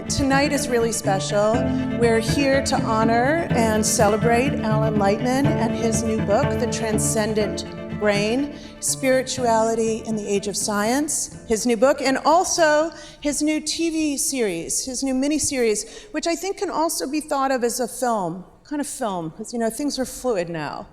Tonight is really special. We're here to honor and celebrate Alan Lightman and his new book, The Transcendent Brain, Spirituality in the Age of Science, his new book, and also his new TV series, his new mini-series, which I think can also be thought of as a film, kind of film, because things are fluid now,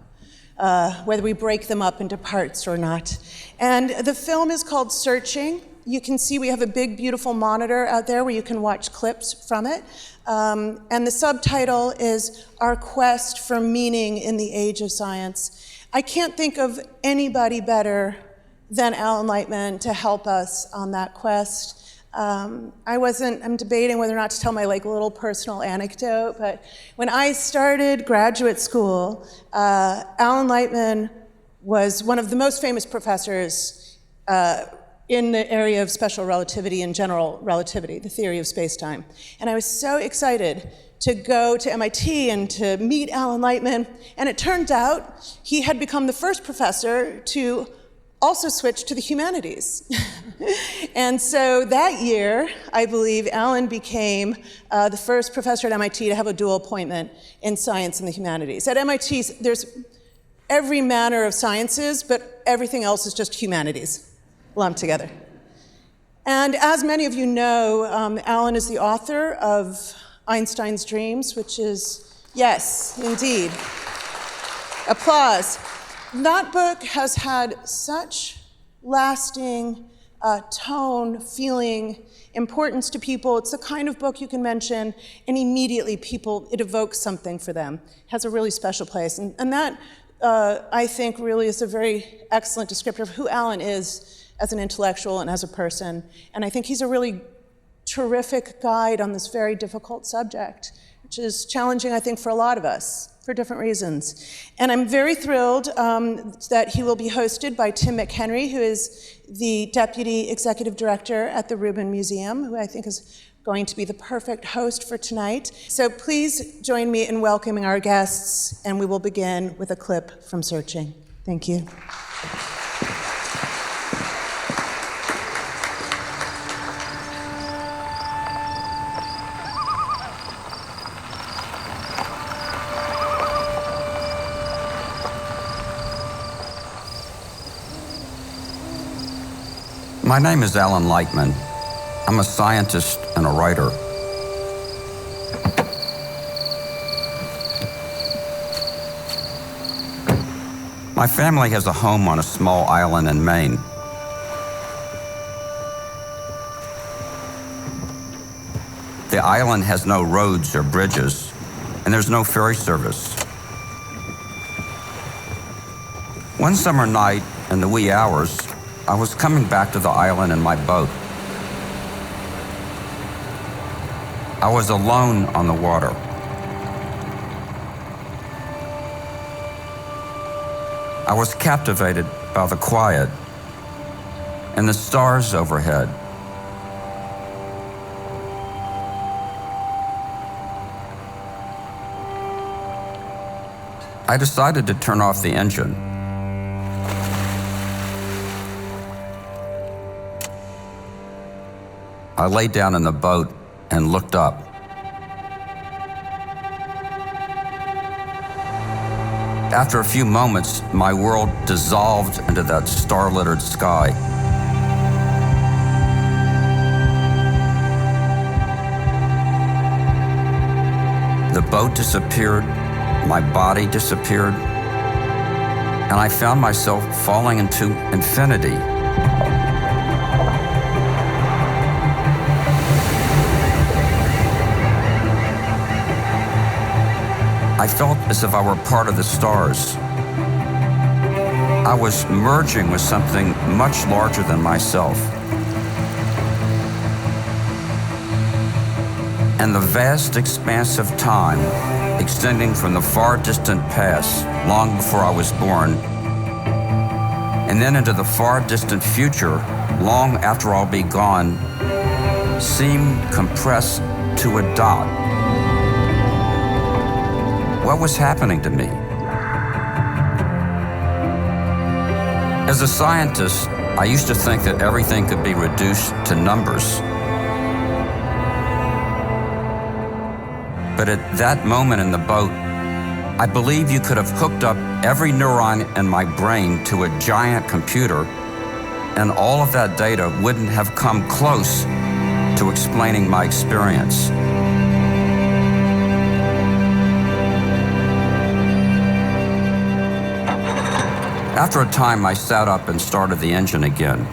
whether we break them up into parts or not. And the film is called Searching. You can see we have a big, beautiful monitor out there where you can watch clips from it. And the subtitle is Our Quest for Meaning in the Age of Science. I can't think of anybody better than Alan Lightman to help us on that quest. I'm debating whether or not to tell my little personal anecdote, but when I started graduate school, Alan Lightman was one of the most famous professors in the area of special relativity and general relativity, the theory of space-time. And I was so excited to go to MIT and to meet Alan Lightman. And it turned out he had become the first professor to also switch to the humanities. And so that year, I believe, Alan became the first professor at MIT to have a dual appointment in science and the humanities. At MIT, there's every manner of sciences, but everything else is just humanities lumped together. And as many of you know, Alan is the author of Einstein's Dreams, which is, yes, indeed, applause. That book has had such lasting tone, feeling, importance to people. It's the kind of book you can mention, and immediately it evokes something for them. It has a really special place. And that, I think, really is a very excellent descriptor of who Alan is as an intellectual and as a person. And I think he's a really terrific guide on this very difficult subject, which is challenging, I think, for a lot of us, for different reasons. And I'm very thrilled that he will be hosted by Tim McHenry, who is the Deputy Executive Director at the Rubin Museum, who I think is going to be the perfect host for tonight. So please join me in welcoming our guests, and we will begin with a clip from Searching. Thank you. My name is Alan Lightman. I'm a scientist and a writer. My family has a home on a small island in Maine. The island has no roads or bridges, and there's no ferry service. One summer night, in the wee hours, I was coming back to the island in my boat. I was alone on the water. I was captivated by the quiet and the stars overhead. I decided to turn off the engine. I lay down in the boat and looked up. After a few moments, my world dissolved into that star-littered sky. The boat disappeared, my body disappeared, and I found myself falling into infinity. I felt as if I were part of the stars. I was merging with something much larger than myself. And the vast expanse of time, extending from the far distant past, long before I was born, and then into the far distant future, long after I'll be gone, seemed compressed to a dot. What was happening to me? As a scientist, I used to think that everything could be reduced to numbers. But at that moment in the boat, I believe you could have hooked up every neuron in my brain to a giant computer, and all of that data wouldn't have come close to explaining my experience. After a time, I sat up and started the engine again.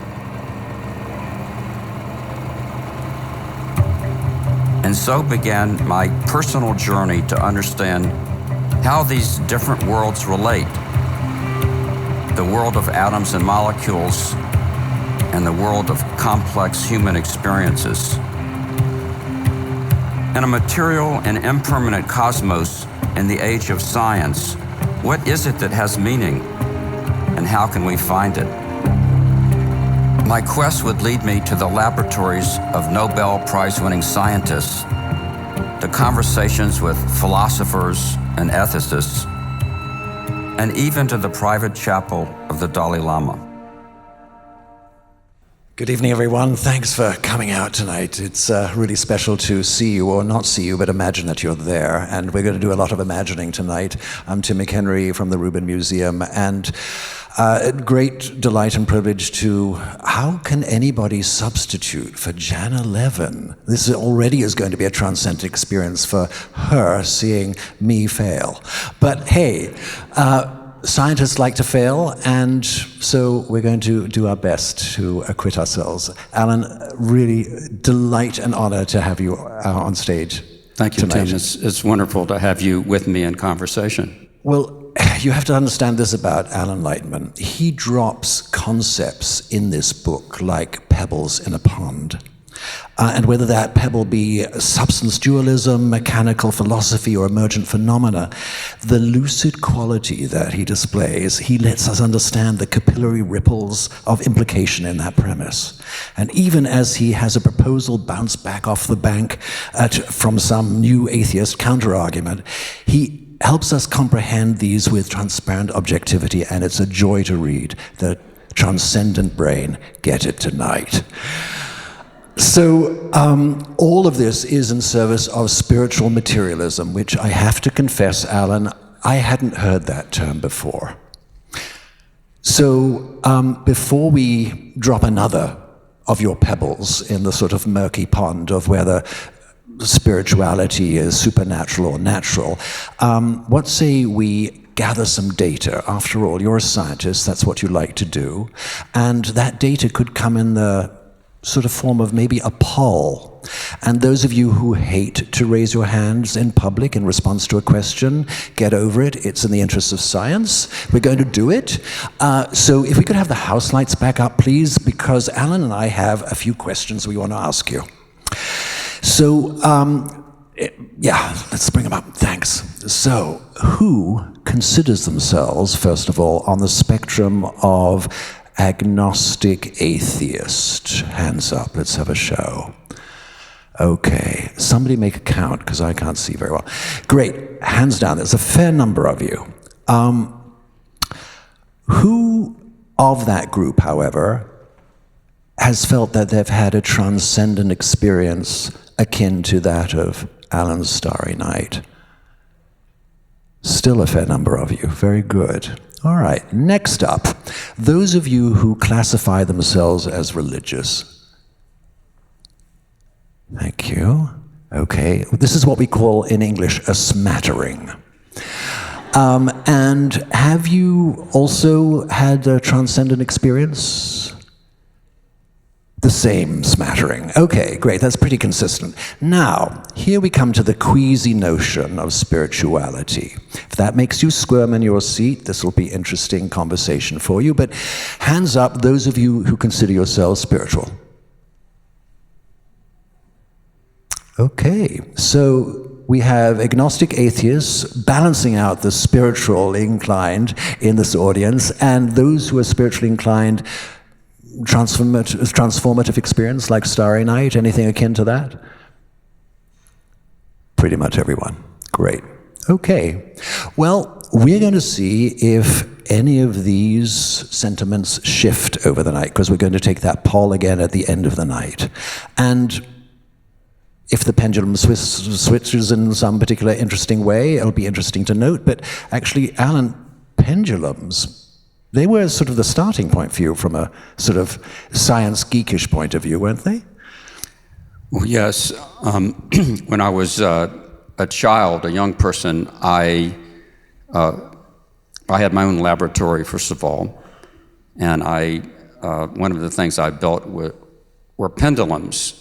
And so began my personal journey to understand how these different worlds relate. The world of atoms and molecules and the world of complex human experiences. In a material and impermanent cosmos in the age of science, what is it that has meaning, and how can we find it? My quest would lead me to the laboratories of Nobel Prize-winning scientists, to conversations with philosophers and ethicists, and even to the private chapel of the Dalai Lama. Good evening, everyone. Thanks for coming out tonight. It's really special to see you, or not see you, but imagine that you're there. And we're going to do a lot of imagining tonight. I'm Tim McHenry from the Rubin Museum, and great delight and privilege to, how can anybody substitute for Jana Levin? This already is going to be a transcendent experience for her, seeing me fail. But hey, scientists like to fail, and so we're going to do our best to acquit ourselves. Alan, really delight and honor to have you on stage. Thank you, tonight. Tim. It's wonderful to have you with me in conversation. Well, you have to understand this about Alan Lightman. He drops concepts in this book like pebbles in a pond. And whether that pebble be substance dualism, mechanical philosophy, or emergent phenomena, the lucid quality that he displays, he lets us understand the capillary ripples of implication in that premise. And even as he has a proposal bounce back off the bank from some new atheist counter-argument, he helps us comprehend these with transparent objectivity, and it's a joy to read. The Transcendent Brain, get it tonight. So all of this is in service of spiritual materialism, which I have to confess, Alan, I hadn't heard that term before. So before we drop another of your pebbles in the sort of murky pond of whether spirituality is supernatural or natural, what say we gather some data? After all, you're a scientist, that's what you like to do, and that data could come in the sort of form of maybe a poll. And those of you who hate to raise your hands in public in response to a question, get over it. It's in the interest of science. We're going to do it. So if we could have the house lights back up, please, because Alan and I have a few questions we want to ask you. So, yeah, let's bring them up. Thanks. So, who considers themselves, first of all, on the spectrum of agnostic atheist? Hands up, let's have a show. Okay, somebody make a count, because I can't see very well. Great, hands down, there's a fair number of you. Who of that group, however, has felt that they've had a transcendent experience akin to that of Alan's Starry Night? Still a fair number of you, very good. All right, next up, those of you who classify themselves as religious. Thank you. Okay, this is what we call in English a smattering. And have you also had a transcendent experience? The same smattering. Okay, great, that's pretty consistent. Now, here we come to the queasy notion of spirituality. If that makes you squirm in your seat, this will be interesting conversation for you, but hands up those of you who consider yourselves spiritual. Okay, so we have agnostic atheists balancing out the spiritual inclined in this audience, and those who are spiritually inclined, transformative experience like Starry Night, anything akin to that? Pretty much everyone. Great. Okay. Well, we're going to see if any of these sentiments shift over the night, because we're going to take that poll again at the end of the night. And if the pendulum switches in some particular interesting way, it'll be interesting to note. But actually, Alan, pendulums, they were sort of the starting point for you from a sort of science geekish point of view, weren't they? Well, yes. When I was a child, a young person, I had my own laboratory, first of all, and one of the things I built were pendulums.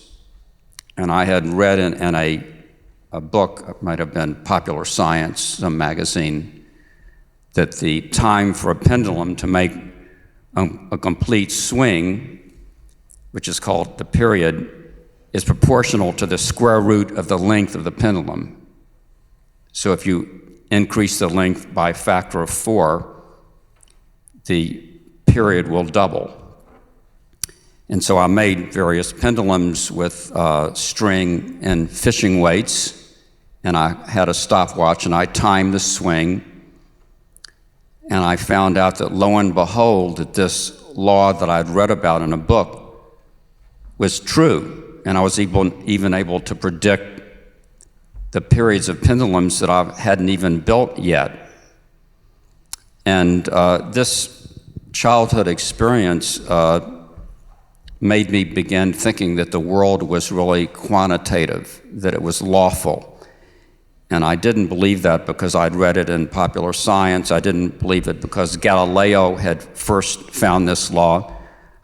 And I had read in a book, it might have been Popular Science, some magazine, that the time for a pendulum to make a complete swing, which is called the period, is proportional to the square root of the length of the pendulum. So if you increase the length by a factor of 4, the period will double. And so I made various pendulums with string and fishing weights, and I had a stopwatch, and I timed the swing, and I found out that, lo and behold, that this law that I'd read about in a book was true, and I was even able to predict the periods of pendulums that I hadn't even built yet. And this childhood experience made me begin thinking that the world was really quantitative, that it was lawful. And I didn't believe that because I'd read it in Popular Science. I didn't believe it because Galileo had first found this law.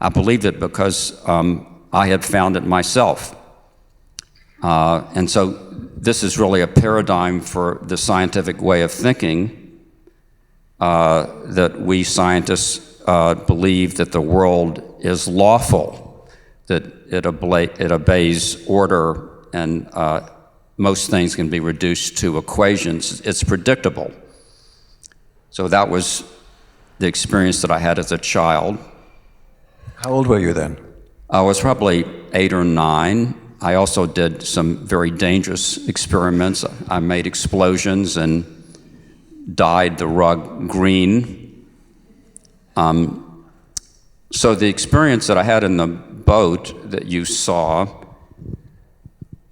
I believed it because I had found it myself. And so this is really a paradigm for the scientific way of thinking, that we scientists believe that the world is lawful, that it obeys order, and most things can be reduced to equations. It's predictable. So that was the experience that I had as a child. How old were you then? I was probably 8 or 9. I also did some very dangerous experiments. I made explosions and dyed the rug green. So the experience that I had in the boat that you saw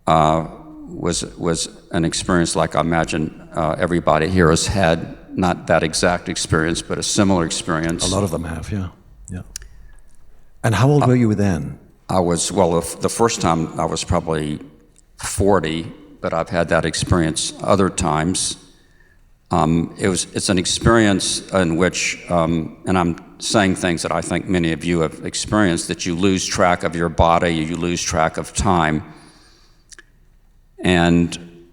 was an experience like I imagine everybody here has had, not that exact experience, but a similar experience. A lot of them have, yeah. And how old were you then? I was, well, the first time I was probably 40, but I've had that experience other times. It's an experience in which, and I'm saying things that I think many of you have experienced, that you lose track of your body, you lose track of time. And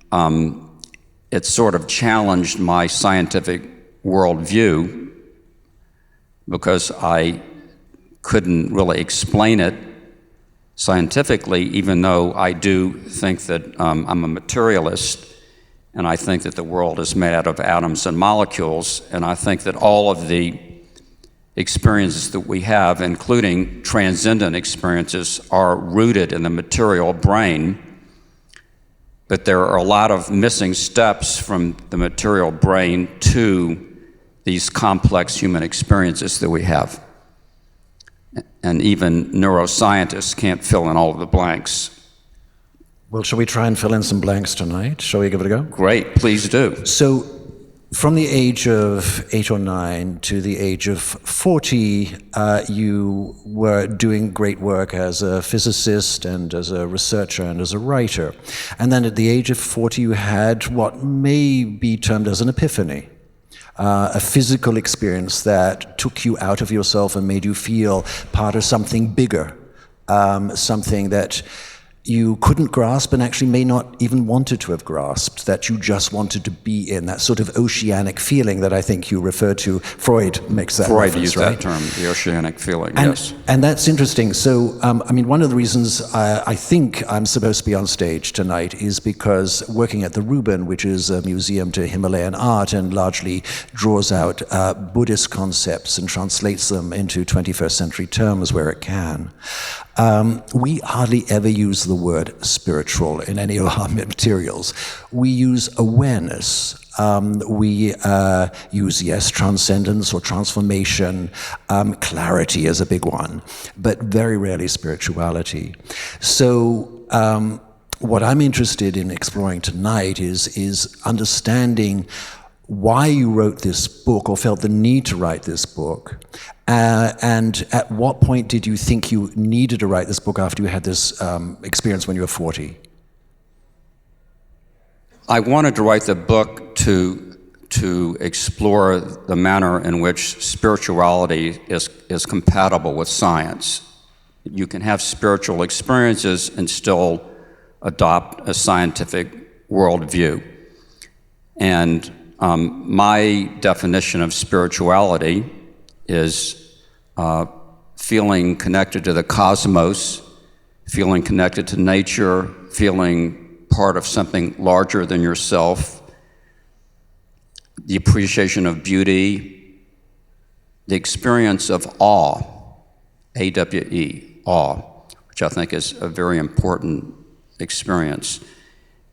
it sort of challenged my scientific worldview because I couldn't really explain it scientifically, even though I do think that I'm a materialist, and I think that the world is made out of atoms and molecules, and I think that all of the experiences that we have, including transcendent experiences, are rooted in the material brain. But there are a lot of missing steps from the material brain to these complex human experiences that we have. And even neuroscientists can't fill in all of the blanks. Well, shall we try and fill in some blanks tonight? Shall we give it a go? Great, please do. So, from the age of 8 or 9 to the age of 40, you were doing great work as a physicist and as a researcher and as a writer. And then at the age of 40, you had what may be termed as an epiphany. A physical experience that took you out of yourself and made you feel part of something bigger, something that you couldn't grasp and actually may not even wanted to have grasped, that you just wanted to be in, that sort of oceanic feeling that I think you refer to. Freud makes that reference, used right? that term, the oceanic feeling, and, yes. And that's interesting. So, I mean, one of the reasons I think I'm supposed to be on stage tonight is because working at the Rubin, which is a museum to Himalayan art and largely draws out Buddhist concepts and translates them into 21st century terms where it can, we hardly ever use the word spiritual in any of our materials. We use awareness. We use, yes, transcendence or transformation. Clarity is a big one, but very rarely spirituality. So what I'm interested in exploring tonight is understanding why you wrote this book or felt the need to write this book. And at what point did you think you needed to write this book after you had this experience when you were 40? I wanted to write the book to explore the manner in which spirituality is compatible with science. You can have spiritual experiences and still adopt a scientific worldview. And my definition of spirituality is feeling connected to the cosmos, feeling connected to nature, feeling part of something larger than yourself, the appreciation of beauty, the experience of awe, A-W-E, awe, which I think is a very important experience.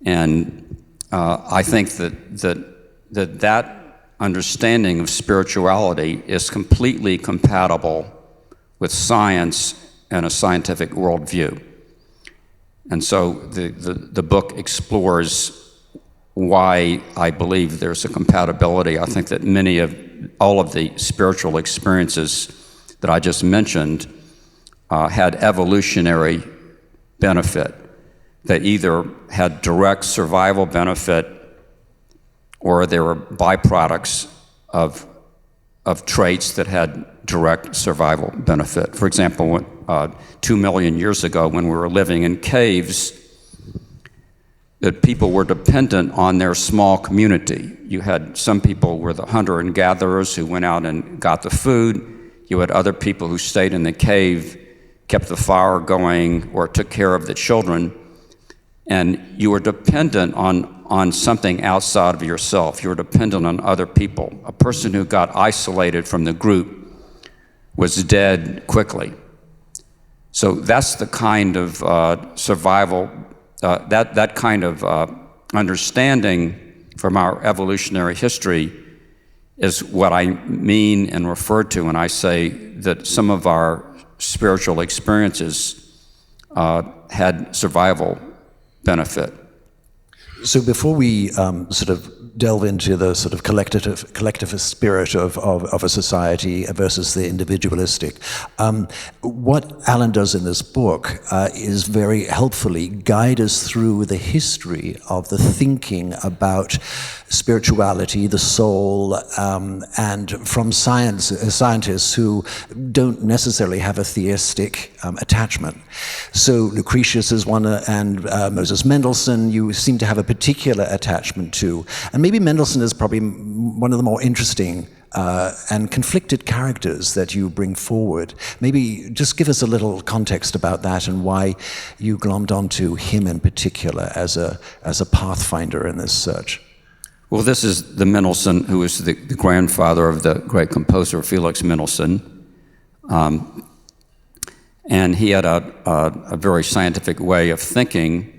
And I think that understanding of spirituality is completely compatible with science and a scientific worldview. And so the book explores why I believe there's a compatibility. I think that all of the spiritual experiences that I just mentioned had evolutionary benefit. They either had direct survival benefit or they were byproducts of traits that had direct survival benefit. For example, 2 million years ago, when we were living in caves, that people were dependent on their small community. You had some people were the hunter and gatherers who went out and got the food. You had other people who stayed in the cave, kept the fire going, or took care of the children. And you were dependent on something outside of yourself. You were dependent on other people. A person who got isolated from the group was dead quickly. So that's the kind of survival, that kind of understanding from our evolutionary history is what I mean and refer to when I say that some of our spiritual experiences had survival benefit. So before we sort of delve into the sort of collectivist spirit of a society versus the individualistic, what Alan does in this book is very helpfully guide us through the history of the thinking about spirituality, the soul, and from scientists who don't necessarily have a theistic attachment. So Lucretius is one, and Moses Mendelssohn, you seem to have a particular attachment to. And maybe Mendelssohn is probably one of the more interesting and conflicted characters that you bring forward. Maybe just give us a little context about that and why you glommed onto him in particular as a pathfinder in this search. Well, this is the Mendelssohn who was the grandfather of the great composer Felix Mendelssohn. And he had a very scientific way of thinking,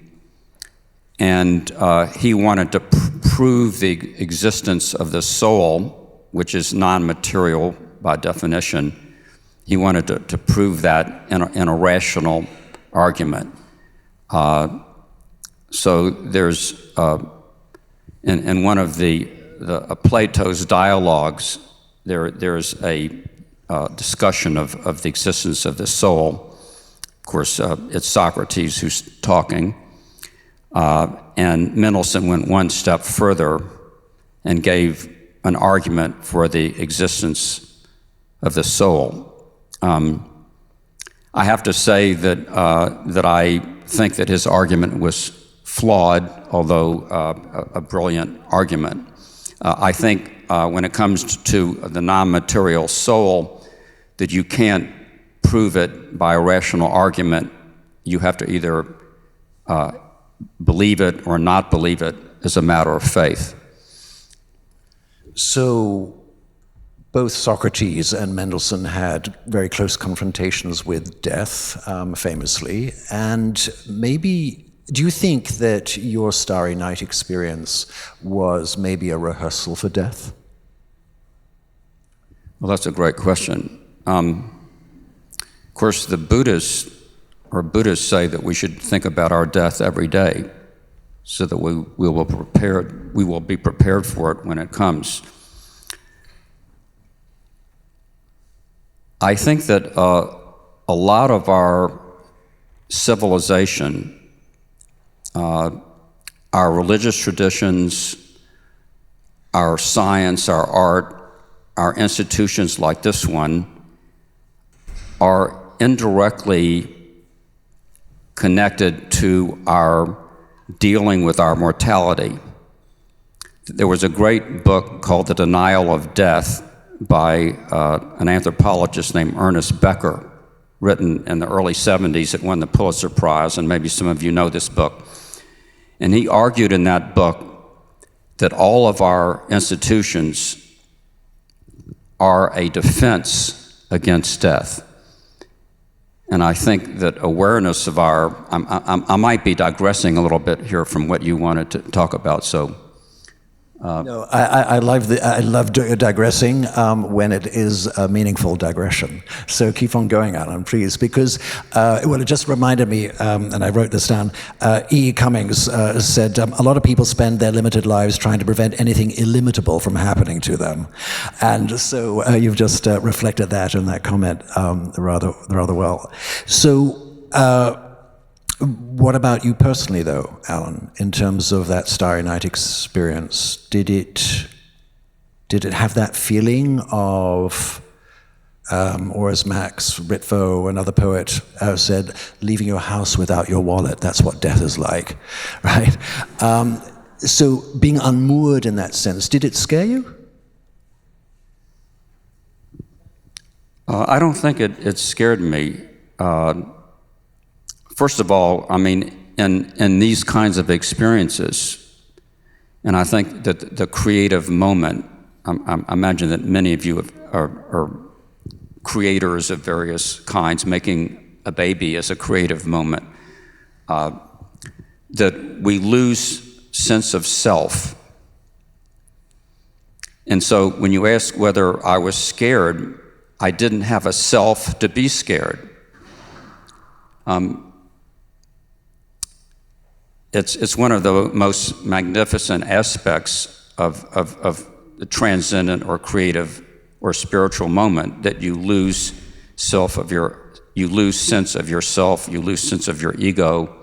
and he wanted to prove the existence of the soul, which is non-material by definition. He wanted to prove that in a rational argument. So there's in one of the Plato's dialogues, there's a discussion of the existence of the soul. Of course, it's Socrates who's talking, and Mendelssohn went one step further and gave an argument for the existence of the soul. I have to say that I think that his argument was flawed, although a brilliant argument. I think when it comes to the non-material soul, that you can't prove it by a rational argument. You have to either believe it or not believe it as a matter of faith. So both Socrates and Mendelssohn had very close confrontations with death, famously, and maybe do you think that your Starry Night experience was maybe a rehearsal for death? Well, that's a great question. Of course, the Buddhists or Buddhists say that we should think about our death every day so that we will be prepared for it when it comes. I think that a lot of our civilization, our religious traditions, our science, our art, our institutions like this one are indirectly connected to our dealing with our mortality. There was a great book called The Denial of Death by an anthropologist named Ernest Becker, written in the early 70s. It won the Pulitzer Prize, and maybe some of you know this book. And he argued in that book that all of our institutions are a defense against death. And I think that awareness of I might be digressing a little bit here from what you wanted to talk about, so. No, I love digressing when it is a meaningful digression. So keep on going, Alan, please, because it just reminded me, and I wrote this down. E. Cummings said a lot of people spend their limited lives trying to prevent anything illimitable from happening to them, and so you've just reflected that in that comment rather well. So. What about you personally, though, Alan, in terms of that Starry Night experience? Did it have that feeling of, or as Max Ritvo, another poet, said, leaving your house without your wallet? That's what death is like, right? So being unmoored in that sense, did it scare you? I don't think it scared me. First of all, I mean, in these kinds of experiences, and I think that the creative moment, I imagine that many of you are creators of various kinds, making a baby is a creative moment, that we lose sense of self. And so when you ask whether I was scared, I didn't have a self to be scared. It's one of the most magnificent aspects of the transcendent or creative or spiritual moment, that you lose you lose sense of yourself, you lose sense of your ego,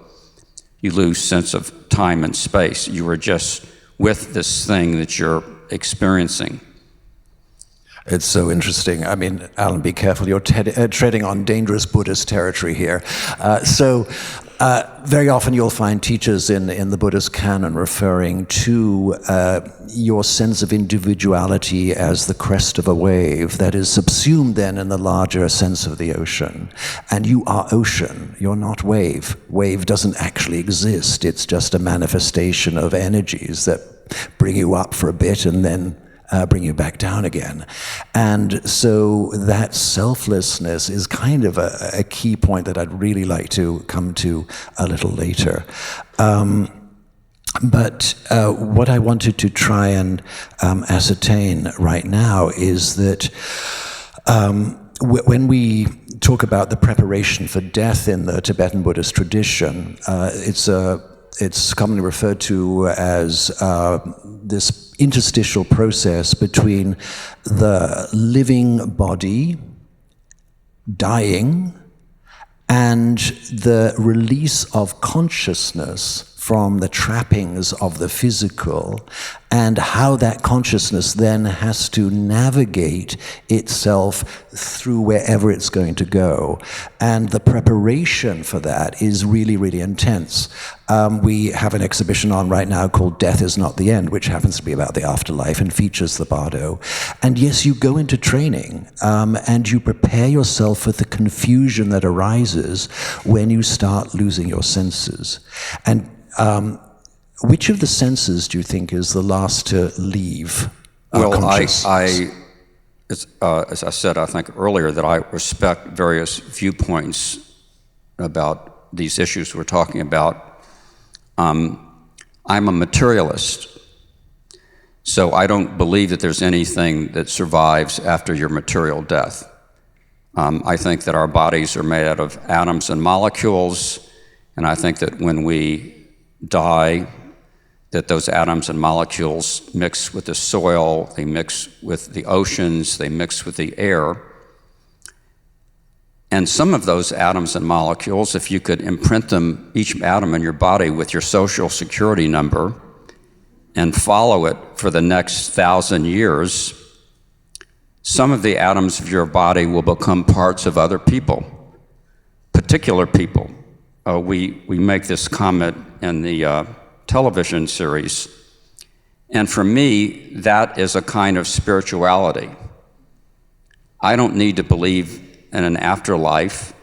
you lose sense of time and space. You are just with this thing that you're experiencing. It's so interesting. I mean, Alan, be careful. You're treading on dangerous Buddhist territory here. Very often you'll find teachers in the Buddhist canon referring to your sense of individuality as the crest of a wave that is subsumed then in the larger sense of the ocean. And you are ocean, you're not wave. Wave doesn't actually exist. It's just a manifestation of energies that bring you up for a bit and then bring you back down again. And so that selflessness is kind of a key point that I'd really like to come to a little later. But what I wanted to try and ascertain right now is that when we talk about the preparation for death in the Tibetan Buddhist tradition, it's commonly referred to as this interstitial process between the living body dying and the release of consciousness from the trappings of the physical, and how that consciousness then has to navigate itself through wherever it's going to go. And the preparation for that is really, really intense. We have an exhibition on right now called Death Is Not the End, which happens to be about the afterlife and features the bardo. And yes, you go into training and you prepare yourself for the confusion that arises when you start losing your senses. And which of the senses do you think is the last to leave our consciousness? As I said, I think earlier, that I respect various viewpoints about these issues we're talking about. I'm a materialist, so I don't believe that there's anything that survives after your material death. I think that our bodies are made out of atoms and molecules, and I think that when we die, that those atoms and molecules mix with the soil, they mix with the oceans, they mix with the air. And some of those atoms and molecules, if you could imprint them, each atom in your body, with your social security number and follow it for the next 1,000 years, some of the atoms of your body will become parts of other people, particular people. We make this comment in the television series, and for me, that is a kind of spirituality. I don't need to believe in an afterlife.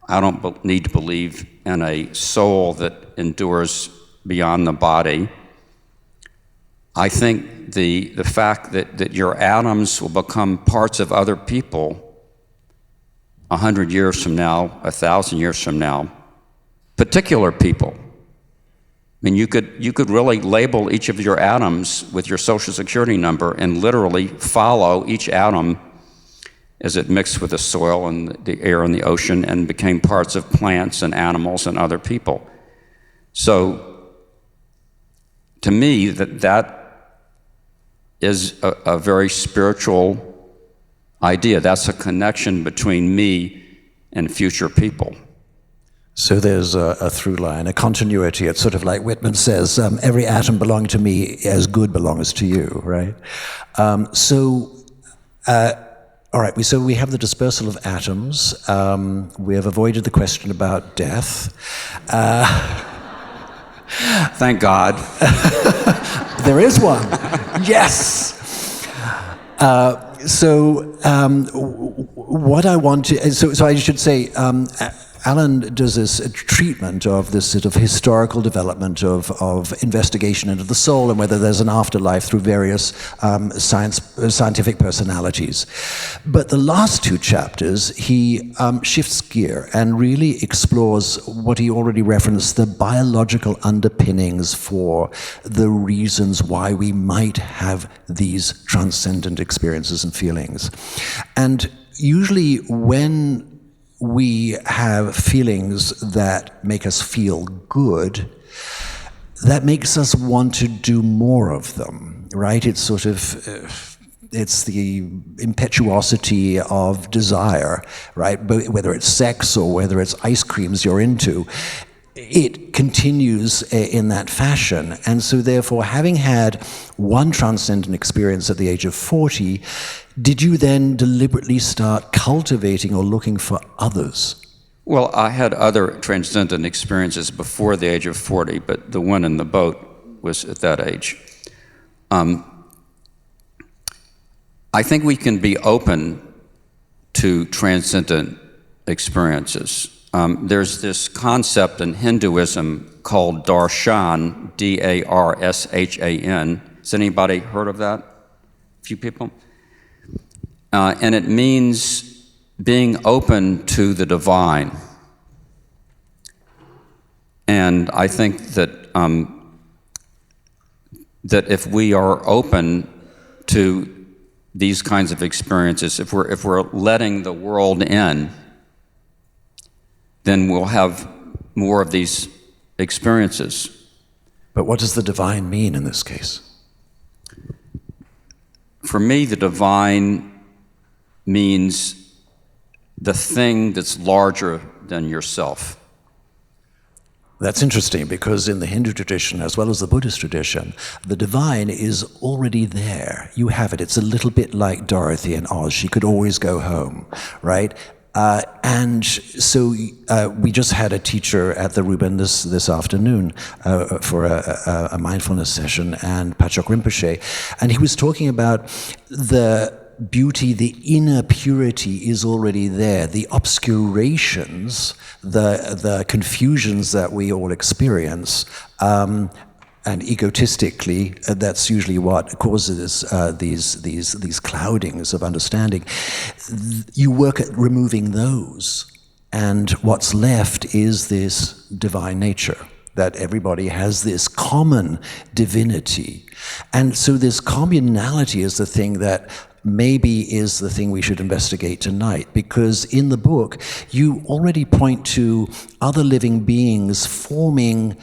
I don't need to believe in a soul that endures beyond the body. I think the fact that your atoms will become parts of other people 100 years from now, 1,000 years from now, particular people. I mean, you could really label each of your atoms with your social security number and literally follow each atom as it mixed with the soil and the air and the ocean and became parts of plants and animals and other people. So, to me, that is a very spiritual idea. That's a connection between me and future people. So there's a through line, a continuity. It's sort of like Whitman says, every atom belonging to me as good belongs to you, right? All right, so we have the dispersal of atoms. We have avoided the question about death. Thank God. There is one. Yes. What I want to, so I should say, Alan does this treatment of this sort of historical development of investigation into the soul and whether there's an afterlife through various scientific personalities. But the last two chapters, he shifts gear and really explores what he already referenced, the biological underpinnings for the reasons why we might have these transcendent experiences and feelings. And usually when we have feelings that make us feel good, that makes us want to do more of them, right? It's sort of, it's the impetuosity of desire, right? But whether it's sex or whether it's ice creams you're into, it continues in that fashion. And so therefore, having had one transcendent experience at the age of 40, did you then deliberately start cultivating or looking for others? Well, I had other transcendent experiences before the age of 40, but the one in the boat was at that age. I think we can be open to transcendent experiences. There's this concept in Hinduism called darshan, D-A-R-S-H-A-N. Has anybody heard of that? A few people? And it means being open to the divine. And I think that that if we are open to these kinds of experiences, if we're letting the world in, then we'll have more of these experiences. But what does the divine mean in this case? For me, the divine means the thing that's larger than yourself. That's interesting, because in the Hindu tradition, as well as the Buddhist tradition, the divine is already there. You have it. It's a little bit like Dorothy in Oz. She could always go home, right? And so we just had a teacher at the Reuben this afternoon for a mindfulness session, and Pachok Rinpoche, and he was talking about the beauty, the inner purity is already there. The obscurations, the confusions that we all experience, and egotistically, that's usually what causes these cloudings of understanding. You work at removing those, and what's left is this divine nature, that everybody has this common divinity. And so this communality is the thing that maybe is the thing we should investigate tonight, because in the book you already point to other living beings forming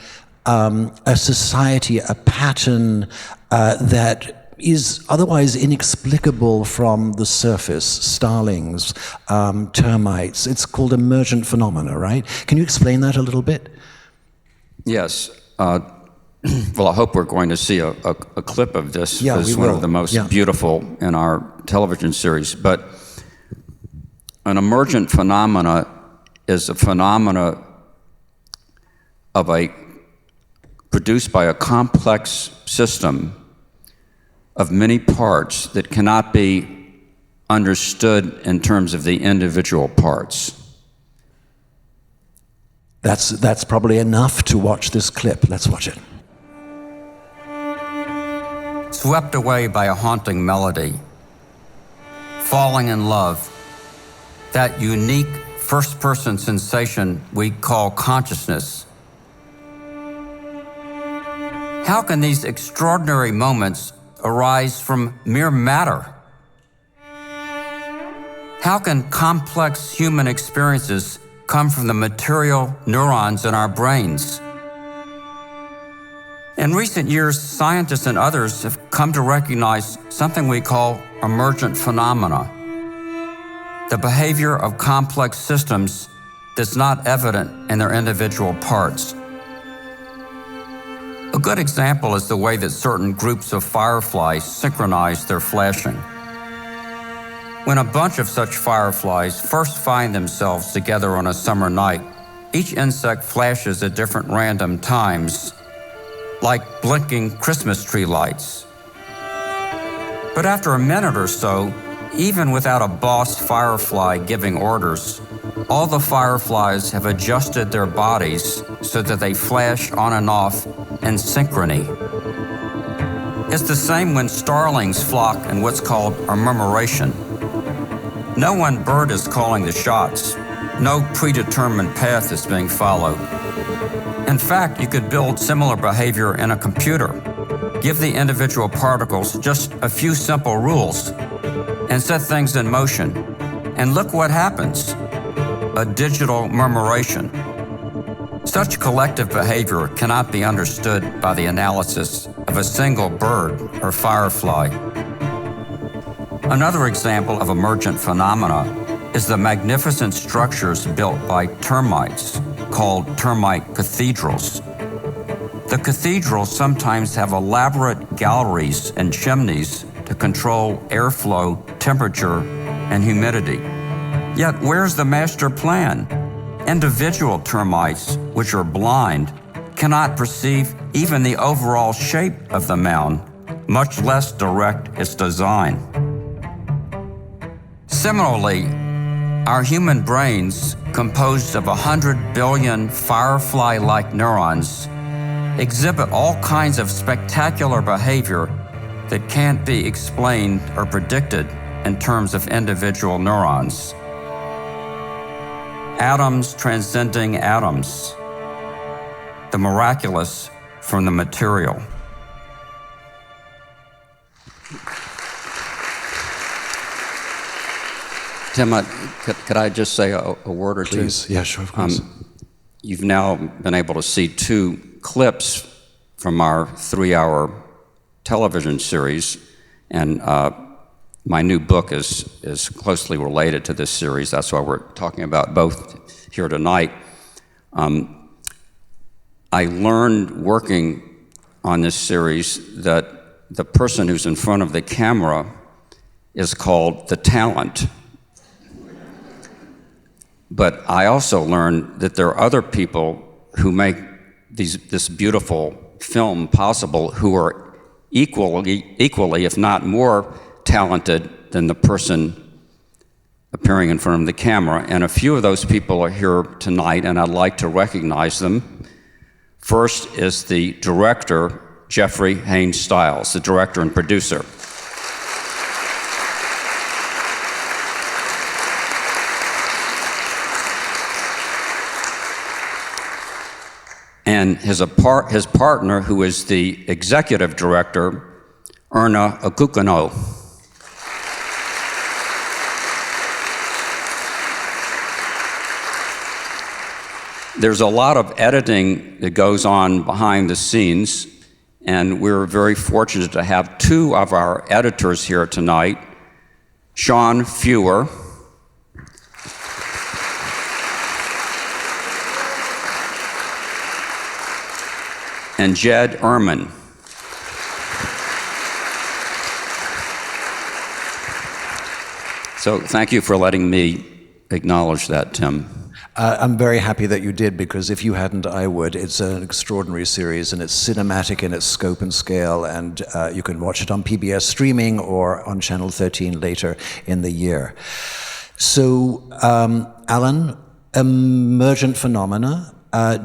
a society, a pattern that is otherwise inexplicable from the surface. Starlings, termites. It's called emergent phenomena, right? Can you explain that a little bit? Yes. Well, I hope we're going to see a clip of this. Yeah, it's one of the most beautiful in our television series. But an emergent phenomena is a phenomena produced by a complex system of many parts that cannot be understood in terms of the individual parts. That's probably enough to watch this clip. Let's watch it. Swept away by a haunting melody, falling in love, that unique first-person sensation we call consciousness. How can these extraordinary moments arise from mere matter? How can complex human experiences come from the material neurons in our brains? In recent years, scientists and others have come to recognize something we call emergent phenomena, the behavior of complex systems that's not evident in their individual parts. A good example is the way that certain groups of fireflies synchronize their flashing. When a bunch of such fireflies first find themselves together on a summer night, each insect flashes at different random times, like blinking Christmas tree lights. But after a minute or so, even without a boss firefly giving orders, all the fireflies have adjusted their bodies so that they flash on and off in synchrony. It's the same when starlings flock in what's called a murmuration. No one bird is calling the shots. No predetermined path is being followed. In fact, you could build similar behavior in a computer. Give the individual particles just a few simple rules and set things in motion. And look what happens. A digital murmuration. Such collective behavior cannot be understood by the analysis of a single bird or firefly. Another example of emergent phenomena is the magnificent structures built by termites, called termite cathedrals. The cathedrals sometimes have elaborate galleries and chimneys to control airflow, temperature, and humidity. Yet where's the master plan? Individual termites, which are blind, cannot perceive even the overall shape of the mound, much less direct its design. Similarly, our human brains, composed of 100 billion firefly-like neurons, exhibit all kinds of spectacular behavior that can't be explained or predicted in terms of individual neurons. Atoms transcending atoms, the miraculous from the material. Tim, could I just say a word or two? Please. Yeah, sure, of course. You've now been able to see 2 clips from our 3-hour television series, and my new book is closely related to this series. That's why we're talking about both here tonight. I learned working on this series that the person who's in front of the camera is called the talent. But I also learned that there are other people who make this beautiful film possible who are equally, if not more, talented than the person appearing in front of the camera. And a few of those people are here tonight, and I'd like to recognize them. First is the director, Jeffrey Haynes Stiles, the director and producer. And his partner, who is the executive director, Erna Akukano. there's a lot of editing that goes on behind the scenes, and we're very fortunate to have two of our editors here tonight, Sean Fewer and Jed Ehrman. So thank you for letting me acknowledge that, Tim. I'm very happy that you did, because if you hadn't, I would. It's an extraordinary series, and it's cinematic in its scope and scale, and you can watch it on PBS streaming or on Channel 13 later in the year. So, Alan, emergent phenomena.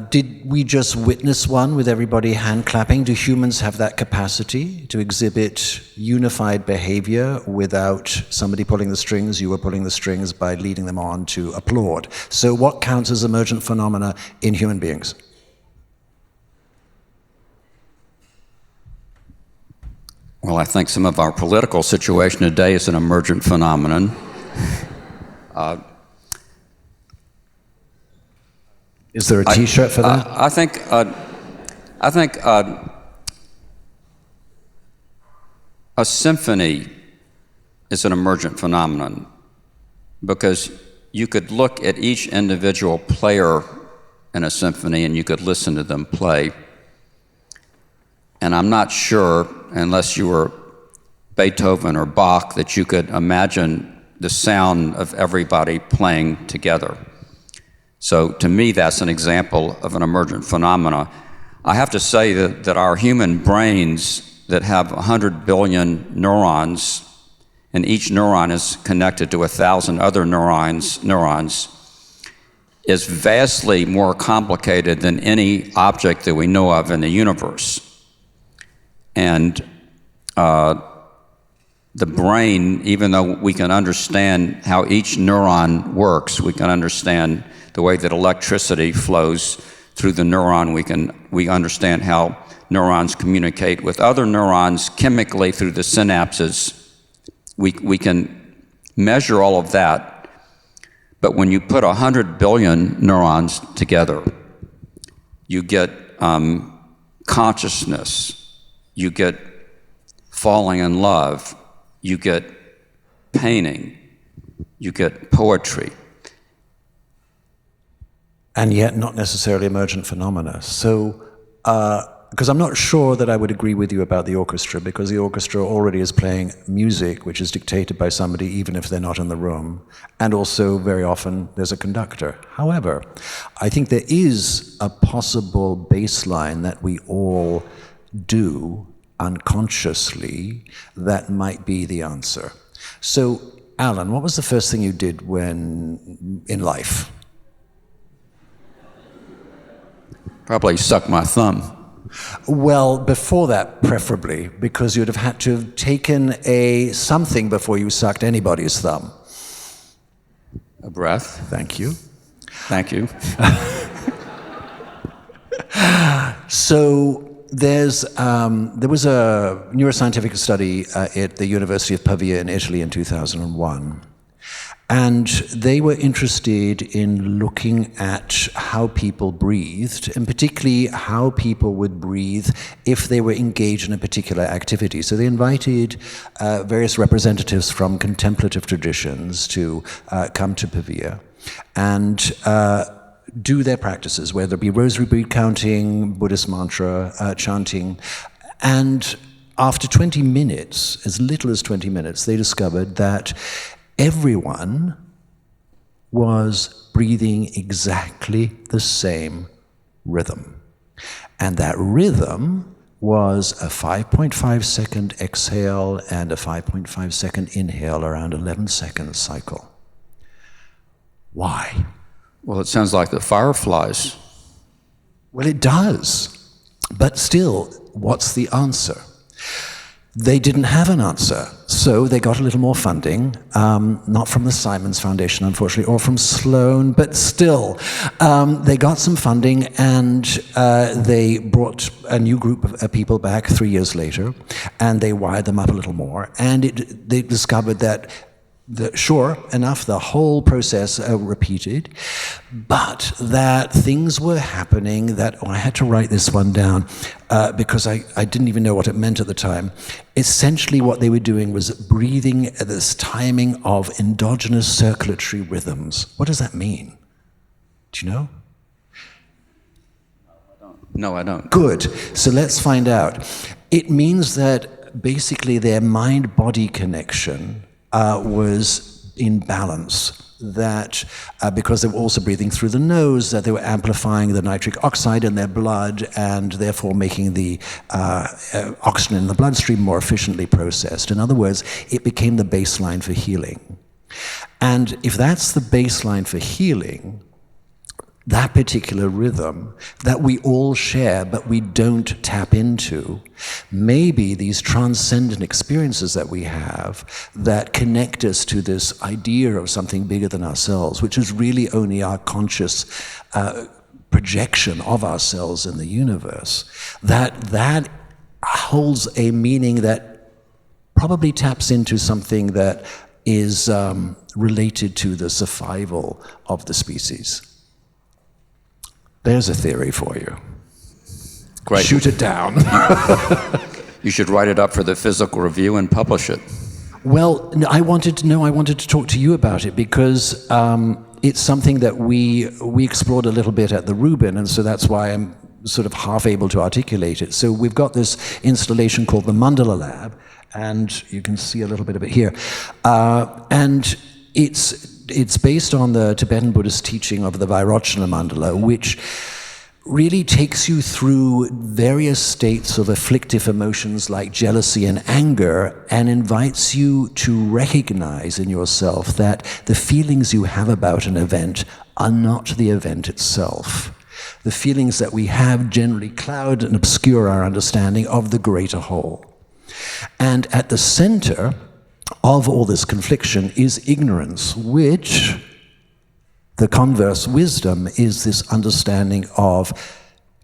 Did we just witness one with everybody hand clapping? Do humans have that capacity to exhibit unified behavior without somebody pulling the strings? You were pulling the strings by leading them on to applaud. So what counts as emergent phenomena in human beings? Well, I think some of our political situation today is an emergent phenomenon. Is there a T-shirt for that? I think a symphony is an emergent phenomenon, because you could look at each individual player in a symphony and you could listen to them play. And I'm not sure, unless you were Beethoven or Bach, that you could imagine the sound of everybody playing together. So to me, that's an example of an emergent phenomena. I have to say that our human brains that have 100 billion neurons, and each neuron is connected to 1,000 other neurons, is vastly more complicated than any object that we know of in the universe. And the brain, even though we can understand how each neuron works, we can understand the way that electricity flows through the neuron, we understand how neurons communicate with other neurons chemically through the synapses. We can measure all of that, but when you put 100 billion neurons together, you get consciousness, you get falling in love, you get painting, you get poetry. And yet not necessarily emergent phenomena. So, because I'm not sure that I would agree with you about the orchestra, because the orchestra already is playing music which is dictated by somebody even if they're not in the room, and also very often there's a conductor. However, I think there is a possible baseline that we all do unconsciously that might be the answer. So, Alan, what was the first thing you did when in life? Probably suck my thumb. Well, before that, preferably, because you'd have had to have taken something before you sucked anybody's thumb. A breath. Thank you. Thank you. So there was a neuroscientific study at the University of Pavia in Italy in 2001. And they were interested in looking at how people breathed, and particularly how people would breathe if they were engaged in a particular activity. So they invited various representatives from contemplative traditions to come to Pavia and do their practices, whether it be rosary bead counting, Buddhist mantra chanting. And after 20 minutes, as little as 20 minutes, they discovered that everyone was breathing exactly the same rhythm. And that rhythm was a 5.5 second exhale and a 5.5 second inhale around 11 seconds cycle. Why? Well, it sounds like the fireflies. Well, it does. But still, what's the answer? They didn't have an answer, so they got a little more funding, not from the Simons Foundation, unfortunately, or from Sloan, but still, they got some funding, and they brought a new group of people back 3 years later, and they wired them up a little more, and they discovered that Sure enough, the whole process repeated, but that things were happening that, I had to write this one down because I didn't even know what it meant at the time. Essentially what they were doing was breathing at this timing of endogenous circulatory rhythms. What does that mean? Do you know? No, I don't. Good. So let's find out. It means that basically their mind-body connection was in balance. That because they were also breathing through the nose, that they were amplifying the nitric oxide in their blood and therefore making the oxygen in the bloodstream more efficiently processed. In other words, it became the baseline for healing. And if that's the baseline for healing, that particular rhythm that we all share but we don't tap into, maybe these transcendent experiences that we have that connect us to this idea of something bigger than ourselves, which is really only our conscious projection of ourselves in the universe, that holds a meaning that probably taps into something that is related to the survival of the species. There's a theory for you. Great. Shoot it down. You should write it up for the Physical Review and publish it. Well, I wanted to talk to you about it because it's something that we explored a little bit at the Rubin, and so that's why I'm sort of half able to articulate it. So we've got this installation called the Mandala Lab, and you can see a little bit of it here. And it's based on the Tibetan Buddhist teaching of the Vairochana Mandala, which really takes you through various states of afflictive emotions like jealousy and anger and invites you to recognize in yourself that the feelings you have about an event are not the event itself. The feelings that we have generally cloud and obscure our understanding of the greater whole. And at the center of all this confliction is ignorance, which the converse wisdom is this understanding of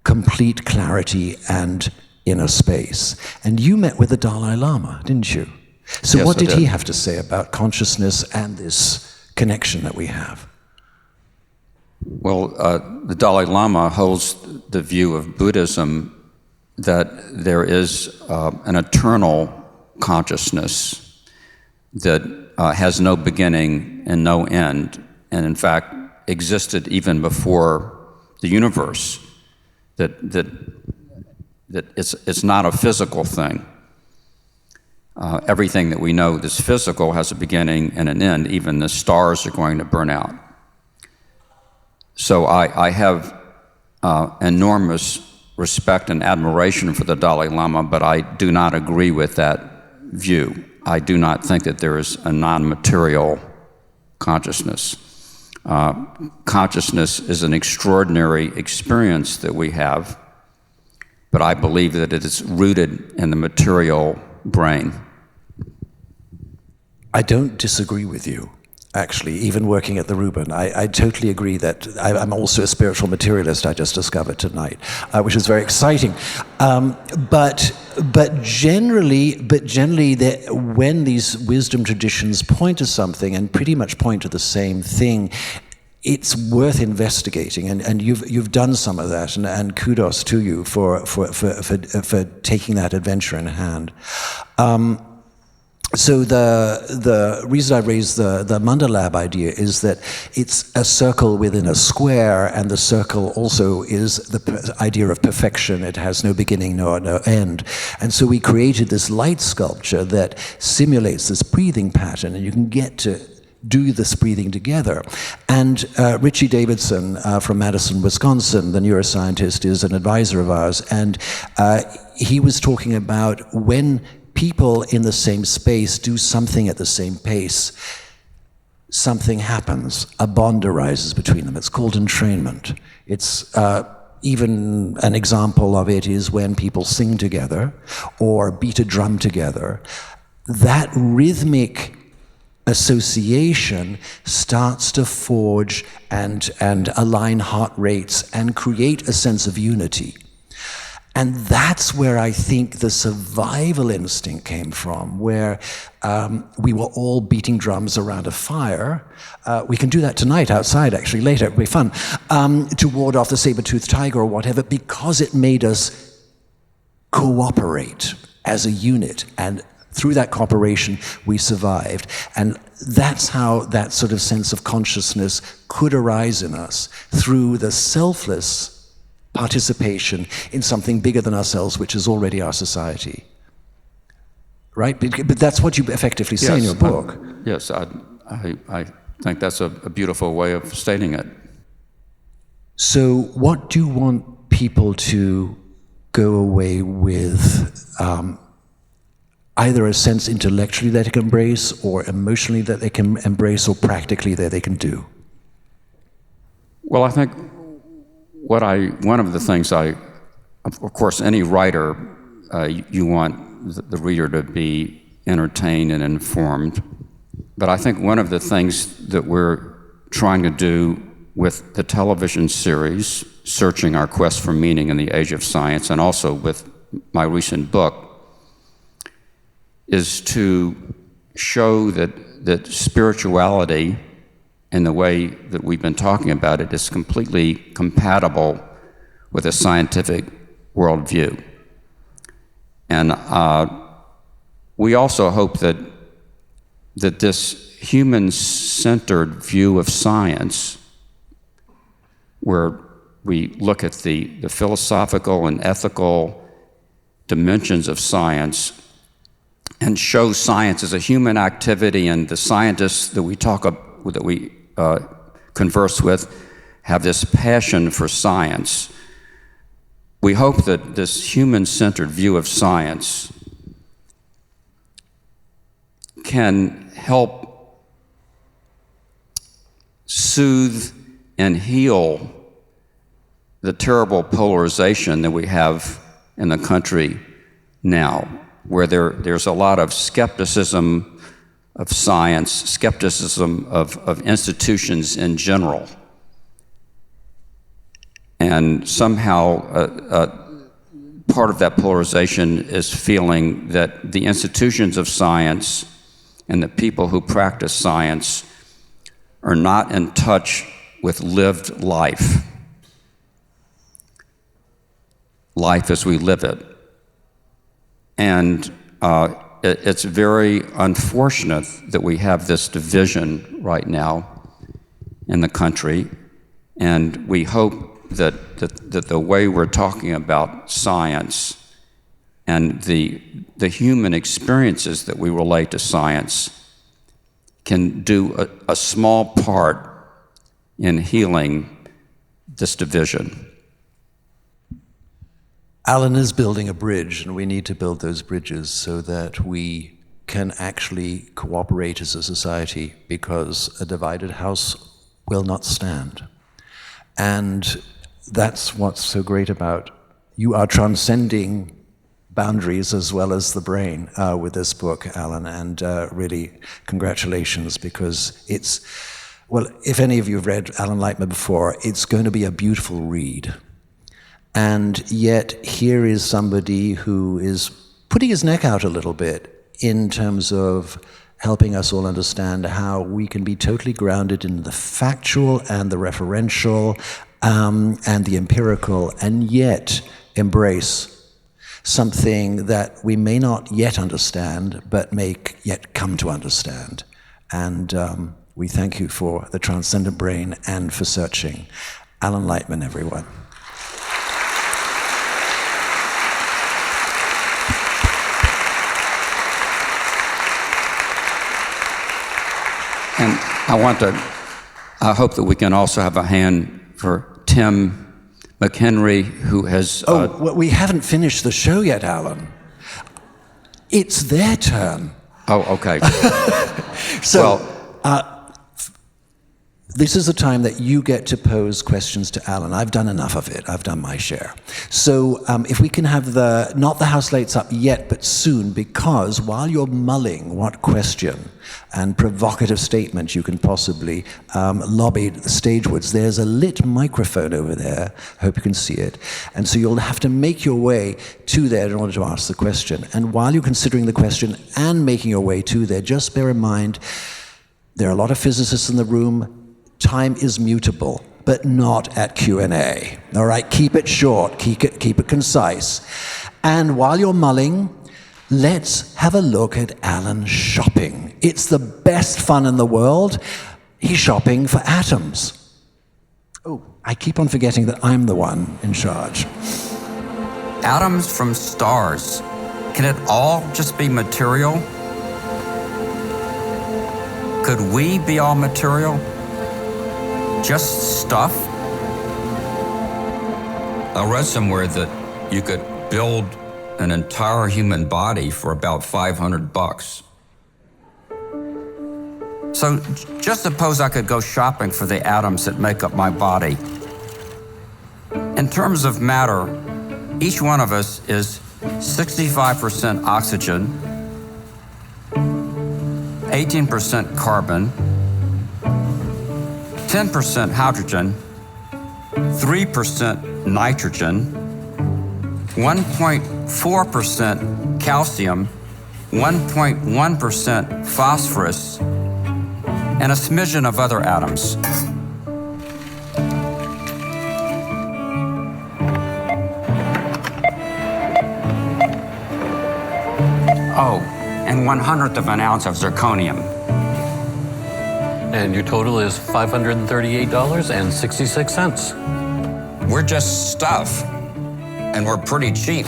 complete clarity and inner space. And you met with the Dalai Lama, didn't you? So yes, what did I did. he have to say about consciousness and this connection that we have? Well, the Dalai Lama holds the view of Buddhism that there is an eternal consciousness that has no beginning and no end, and in fact existed even before the universe. That it's not a physical thing. Everything that we know that's physical has a beginning and an end. Even the stars are going to burn out. So I have enormous respect and admiration for the Dalai Lama, but I do not agree with that view. I do not think that there is a non-material consciousness. Consciousness is an extraordinary experience that we have, but I believe that it is rooted in the material brain. I don't disagree with you, actually, even working at the Rubin. I totally agree that I'm also a spiritual materialist, I just discovered tonight, which is very exciting. But generally, when these wisdom traditions point to something and pretty much point to the same thing, it's worth investigating, and you've done some of that, and kudos to you for taking that adventure in hand. So the reason I raised the Mandalab idea is that it's a circle within a square, and the circle also is the idea of perfection. It has no beginning, no end. And so we created this light sculpture that simulates this breathing pattern, and you can get to do this breathing together. And Richie Davidson from Madison, Wisconsin, the neuroscientist, is an advisor of ours, and he was talking about when people in the same space do something at the same pace, something happens, a bond arises between them. It's called entrainment. It's even an example of it is when people sing together or beat a drum together. That rhythmic association starts to forge and align heart rates and create a sense of unity. And that's where I think the survival instinct came from, where we were all beating drums around a fire. We can do that tonight outside, actually, later. It'll be fun. To ward off the saber-toothed tiger or whatever, because it made us cooperate as a unit. And through that cooperation, we survived. And that's how that sort of sense of consciousness could arise in us, through the selfless participation in something bigger than ourselves, which is already our society. Right? But that's what you effectively say in your book. Yes, I think that's a beautiful way of stating it. So what do you want people to go away with, either a sense intellectually that they can embrace, or emotionally that they can embrace, or practically that they can do? Well, I think one of the things of course, any writer, you want the reader to be entertained and informed. But I think one of the things that we're trying to do with the television series, Searching Our Quest for Meaning in the Age of Science, and also with my recent book, is to show that spirituality, in the way that we've been talking about it, is completely compatible with a scientific worldview. And we also hope that this human-centered view of science, where we look at the philosophical and ethical dimensions of science and show science as a human activity, and the scientists that we converse with have this passion for science. We hope that this human-centered view of science can help soothe and heal the terrible polarization that we have in the country now, where there's a lot of skepticism of science, skepticism of institutions in general. And somehow part of that polarization is feeling that the institutions of science and the people who practice science are not in touch with lived life as we live it. And it's very unfortunate that we have this division right now in the country, and we hope that the way we're talking about science and the human experiences that we relate to science can do a small part in healing this division. Alan is building a bridge, and we need to build those bridges so that we can actually cooperate as a society, because a divided house will not stand. And that's what's so great about you are transcending boundaries as well as the brain with this book, Alan, and really congratulations, because it's, well, if any of you have read Alan Lightman before, it's going to be a beautiful read. And yet here is somebody who is putting his neck out a little bit in terms of helping us all understand how we can be totally grounded in the factual and the referential and the empirical, and yet embrace something that we may not yet understand, but may yet come to understand. And we thank you for the Transcendent Brain and for searching. Alan Lightman, everyone. And I hope that we can also have a hand for Tim McHenry, who has... well, we haven't finished the show yet, Alan. It's their turn. Oh, okay. So, This is the time that you get to pose questions to Alan. I've done enough of it. I've done my share. So if we can have not the house lights up yet, but soon, because while you're mulling what question and provocative statement you can possibly lobby stagewards, there's a lit microphone over there. I hope you can see it. And so you'll have to make your way to there in order to ask the question. And while you're considering the question and making your way to there, just bear in mind, there are a lot of physicists in the room. Time is mutable, but not at Q&A. All right, keep it short, keep it concise. And while you're mulling, let's have a look at Alan's shopping. It's the best fun in the world. He's shopping for atoms. Oh, I keep on forgetting that I'm the one in charge. Atoms from stars. Can it all just be material? Could we be all material? Just stuff? I read somewhere that you could build an entire human body for about $500. So just suppose I could go shopping for the atoms that make up my body. In terms of matter, each one of us is 65% oxygen, 18% carbon, 10% hydrogen, 3% nitrogen, 1.4% calcium, 1.1% phosphorus, and a smidgen of other atoms. Oh, and 1/100th of an ounce of zirconium. And your total is $538.66. We're just stuff, and we're pretty cheap.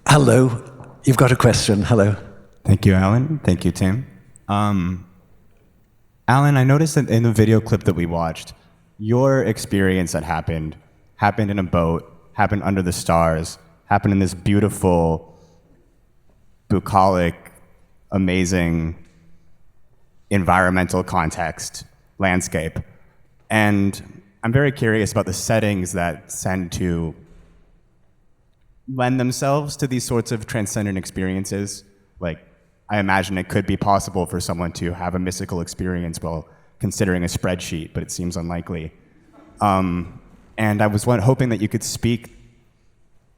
Hello, you've got a question. Hello. Thank you, Alan. Thank you, Tim. Alan, I noticed that in the video clip that we watched, your experience that happened in a boat, happened under the stars, happened in this beautiful, bucolic, amazing environmental context, landscape. And I'm very curious about the settings that tend to lend themselves to these sorts of transcendent experiences. Like, I imagine it could be possible for someone to have a mystical experience while considering a spreadsheet, but it seems unlikely. And I was hoping that you could speak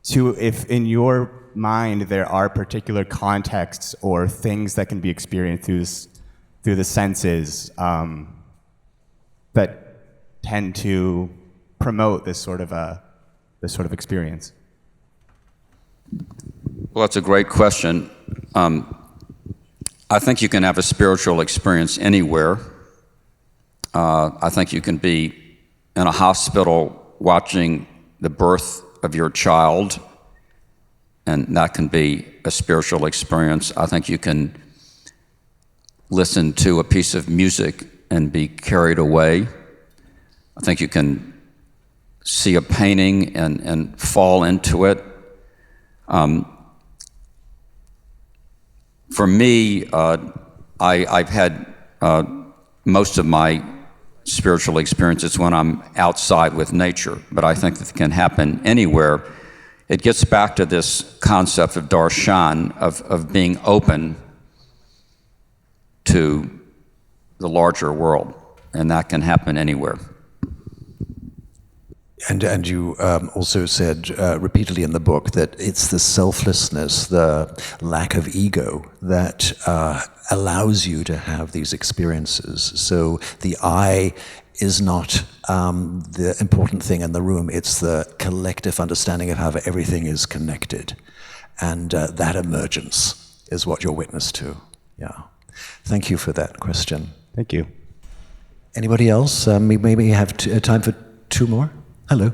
to if in your mind there are particular contexts or things that can be experienced through the senses that tend to promote this sort of experience. Well, that's a great question. I think you can have a spiritual experience anywhere. I think you can be in a hospital watching the birth of your child, and that can be a spiritual experience. I think you can listen to a piece of music and be carried away. I think you can see a painting and fall into it. For me, I've had most of my spiritual experiences when I'm outside with nature, but I think that can happen anywhere. It gets back to this concept of darshan, of being open to the larger world, and that can happen anywhere. And you also said repeatedly in the book that it's the selflessness, the lack of ego that allows you to have these experiences. So the I is not the important thing in the room, it's the collective understanding of how everything is connected. And that emergence is what you're witness to. Yeah. Thank you for that question. Thank you. Anybody else? We maybe have time for two more. Hello.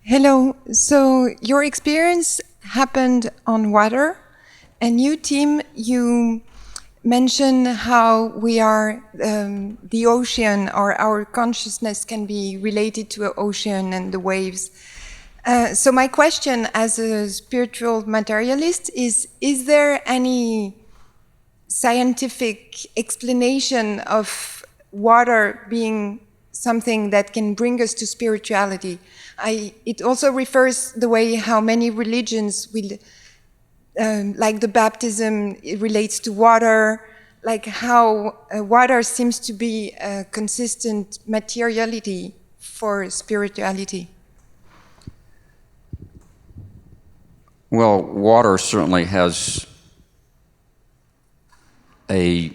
Hello. So your experience happened on water, and you, Tim, you mentioned how we are the ocean, or our consciousness can be related to an ocean and the waves. So my question as a spiritual materialist is there any scientific explanation of water being something that can bring us to spirituality? It also refers the way how many religions will, like the baptism, it relates to water, like how water seems to be a consistent materiality for spirituality. Well, water certainly has a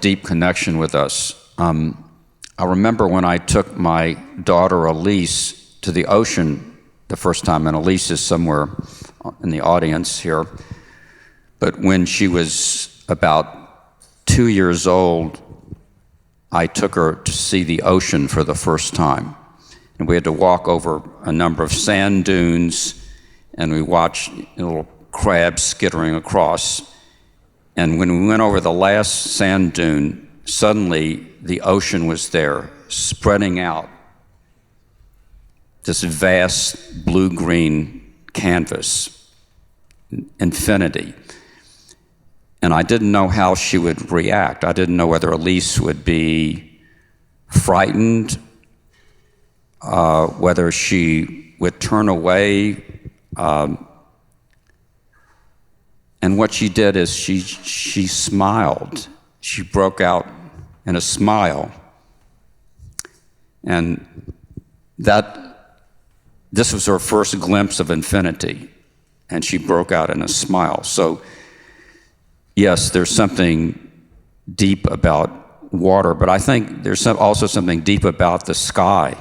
deep connection with us. I remember when I took my daughter Elise to the ocean the first time, and Elise is somewhere in the audience here, but when she was about 2 years old, I took her to see the ocean for the first time. And we had to walk over a number of sand dunes, and we watched little crabs skittering across. And when we went over the last sand dune, suddenly the ocean was there, spreading out, this vast blue-green canvas, infinity. And I didn't know how she would react. I didn't know whether Elise would be frightened, whether she would turn away. And what she did is she smiled. She broke out in a smile. And this was her first glimpse of infinity. And she broke out in a smile. So, yes, there's something deep about water, but I think there's also something deep about the sky.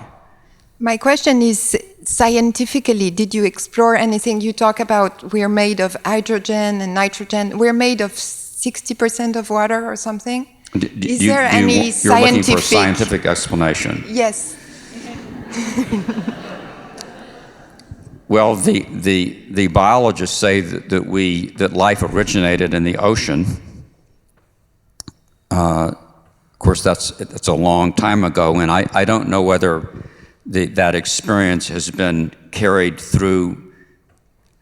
My question is, scientifically, did you explore anything? You talk about we're made of hydrogen and nitrogen. We're made of 60% of water or something. Is there any scientific... You're looking for a scientific explanation. Yes. Well, the biologists say that life originated in the ocean. Of course, that's a long time ago, and I don't know whether that experience has been carried through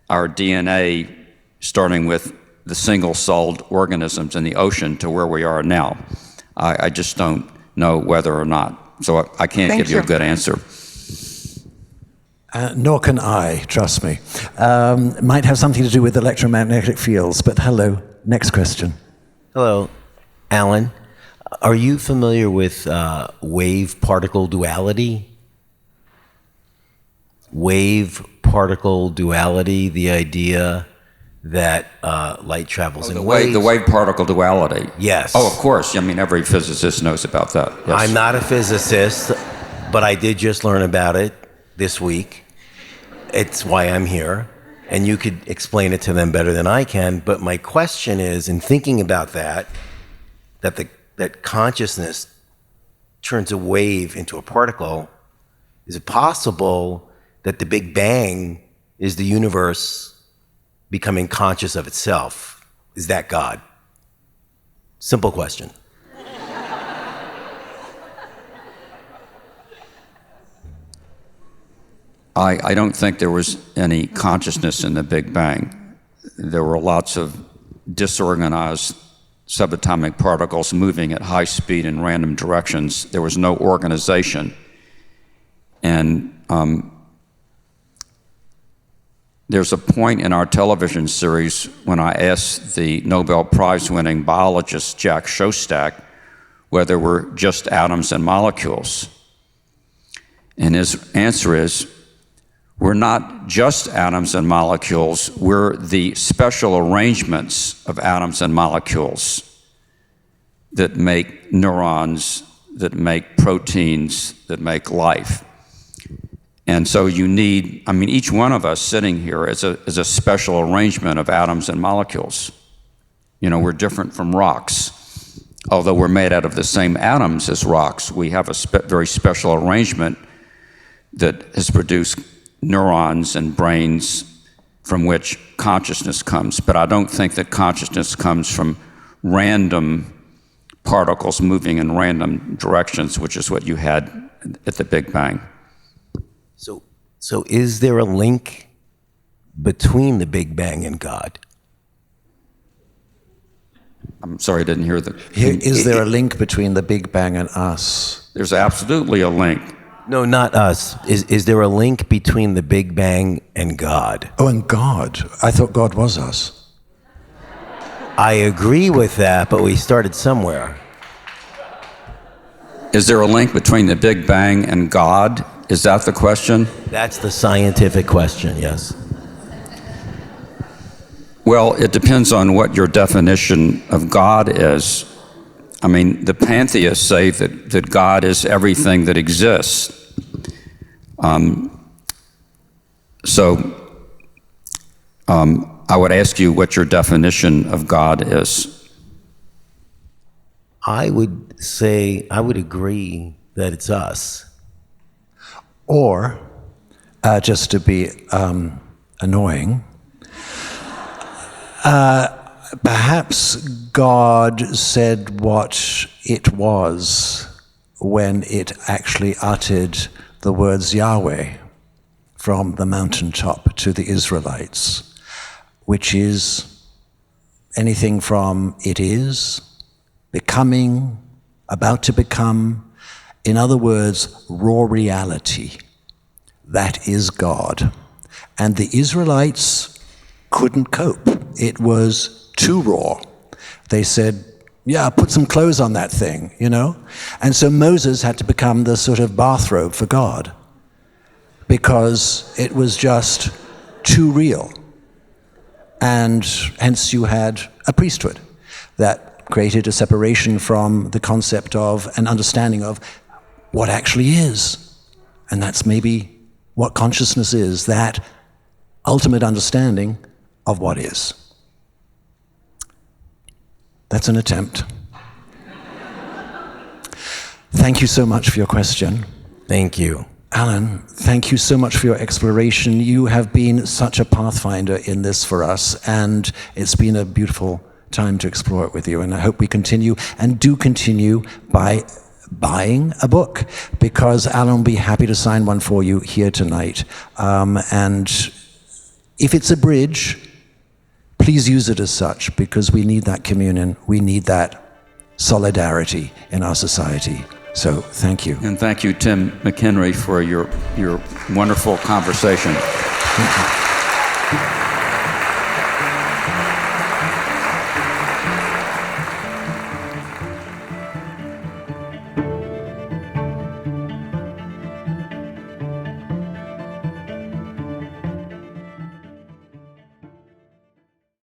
our DNA, starting with the single-celled organisms in the ocean to where we are now. I just don't know whether or not. So I can't give you a good answer. Nor can I, trust me. Might have something to do with electromagnetic fields, but hello. Next question. Hello, Alan. Are you familiar with wave-particle duality? Wave-particle duality, the idea that light travels in waves. The wave-particle duality. Yes. Oh, of course. I mean, every physicist knows about that. Yes. I'm not a physicist, but I did just learn about it this week. It's why I'm here, and you could explain it to them better than I can. But my question is, in thinking about that consciousness turns a wave into a particle, is it possible that the Big Bang is the universe becoming conscious of itself? Is that God? Simple question. I don't think there was any consciousness in the Big Bang. There were lots of disorganized subatomic particles moving at high speed in random directions. There was no organization. And there's a point in our television series when I asked the Nobel Prize-winning biologist Jack Szostak whether we're just atoms and molecules. And his answer is, we're not just atoms and molecules, we're the special arrangements of atoms and molecules that make neurons, that make proteins, that make life. And so you need, I mean, each one of us sitting here is a special arrangement of atoms and molecules. You know, we're different from rocks. Although we're made out of the same atoms as rocks, we have a very special arrangement that has produced neurons and brains from which consciousness comes. But I don't think that consciousness comes from random particles moving in random directions, which is what you had at the Big Bang. So So is there a link between the Big Bang and God? I'm sorry, I didn't hear that. Is there a link between the Big Bang and us? There's absolutely a link. No, not us. Is there a link between the Big Bang and God? Oh, and God. I thought God was us. I agree with that, but we started somewhere. Is there a link between the Big Bang and God? Is that the question? That's the scientific question, yes. Well, it depends on what your definition of God is. I mean, the pantheists say that God is everything that exists. I would ask you what your definition of God is. I would say, I would agree that it's us. Or, just to be annoying, perhaps God said what it was when it actually uttered the words Yahweh from the mountaintop to the Israelites, which is anything from it is, becoming, about to become, in other words, raw reality. That is God. And the Israelites couldn't cope. It was too raw. They said, yeah, put some clothes on that thing, you know? And so Moses had to become the sort of bathrobe for God because it was just too real. And hence you had a priesthood that created a separation from the concept of an understanding of what actually is. And that's maybe what consciousness is, that ultimate understanding of what is. That's an attempt. Thank you so much for your question. Thank you. Alan, thank you so much for your exploration. You have been such a pathfinder in this for us, and it's been a beautiful time to explore it with you, and I hope we continue, and do continue by buying a book, because Alan will be happy to sign one for you here tonight. And if it's a bridge, please use it as such, because we need that communion, we need that solidarity in our society. So thank you. And thank you, Tim McHenry, for your wonderful conversation. Thank you.